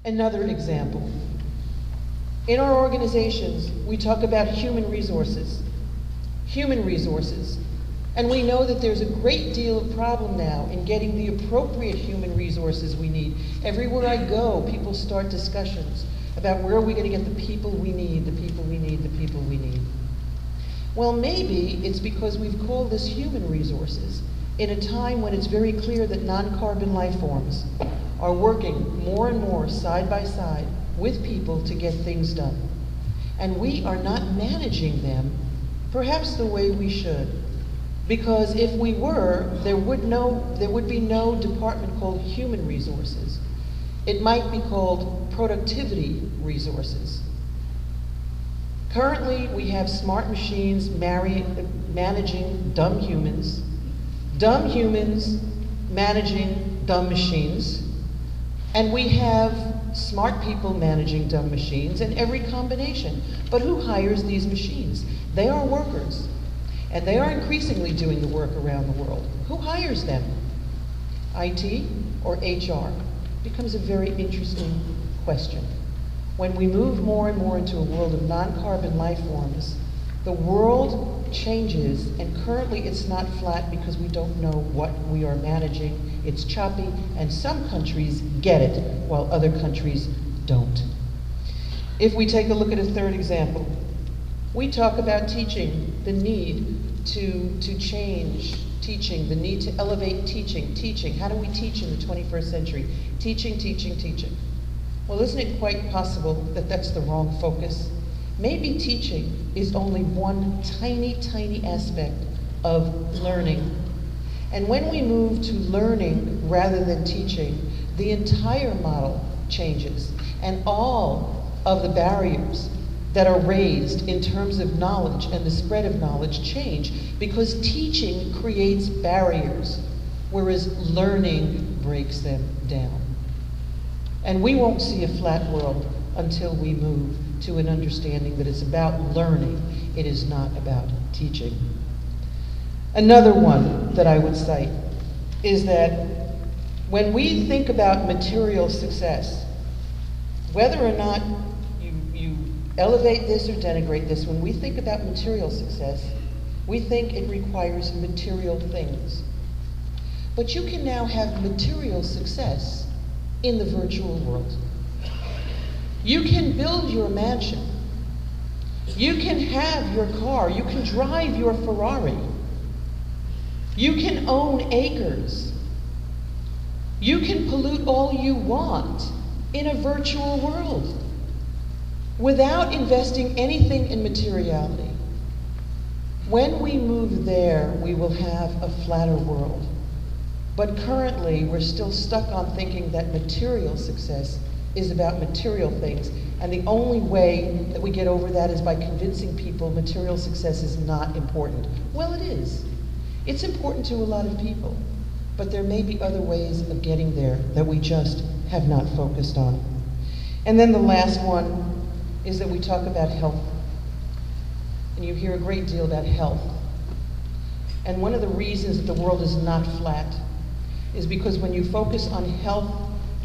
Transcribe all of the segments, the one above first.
Another example. In our organizations, we talk about human resources. Human resources. And we know that there's a great deal of problem now in getting the appropriate human resources we need. Everywhere I go, people start discussions about where are we going to get the people we need, the people we need, the people we need. Well, maybe it's because we've called this human resources in a time when it's very clear that non-carbon life forms are working more and more side by side with people to get things done. And we are not managing them perhaps the way we should. Because if we were, there would be no department called human resources. It might be called productivity resources. Currently, we have smart machines managing dumb humans managing dumb machines, and we have smart people managing dumb machines, and every combination. But who hires these machines? They are workers, and they are increasingly doing the work around the world. Who hires them? IT or HR? Becomes a very interesting question. When we move more and more into a world of non-carbon life forms, the world changes, and currently it's not flat because we don't know what we are managing. It's choppy, and some countries get it, while other countries don't. If we take a look at a third example, we talk about teaching, the need to change teaching, the need to elevate teaching. How do we teach in the 21st century? Teaching. Well, isn't it quite possible that that's the wrong focus? Maybe teaching is only one tiny aspect of learning. And when we move to learning rather than teaching, the entire model changes. And all of the barriers that are raised in terms of knowledge and the spread of knowledge change, because teaching creates barriers, whereas learning breaks them down. And we won't see a flat world until we move to an understanding that it's about learning, it is not about teaching. Another one that I would cite is that when we think about material success, whether or not you elevate this or denigrate this, when we think about material success, we think it requires material things. But you can now have material success in the virtual world. You can build your mansion. You can have your car. You can drive your Ferrari. You can own acres. You can pollute all you want in a virtual world without investing anything in materiality. When we move there, we will have a flatter world. But currently, we're still stuck on thinking that material success is about material things, and the only way that we get over that is by convincing people material success is not important. Well, it is. It's important to a lot of people, but there may be other ways of getting there that we just have not focused on. And then the last one is that we talk about health. And you hear a great deal about health. And one of the reasons that the world is not flat is because when you focus on health,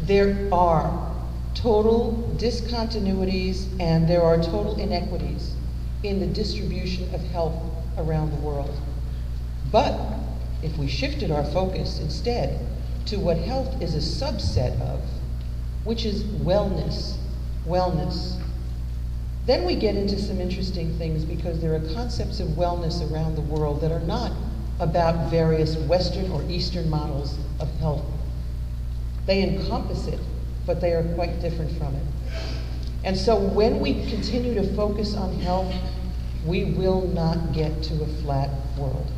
there are total discontinuities and there are total inequities in the distribution of health around the world. But if we shifted our focus instead to what health is a subset of, which is wellness, then we get into some interesting things, because there are concepts of wellness around the world that are not about various Western or Eastern models of health. They encompass it, but they are quite different from it. And so when we continue to focus on health, we will not get to a flat world.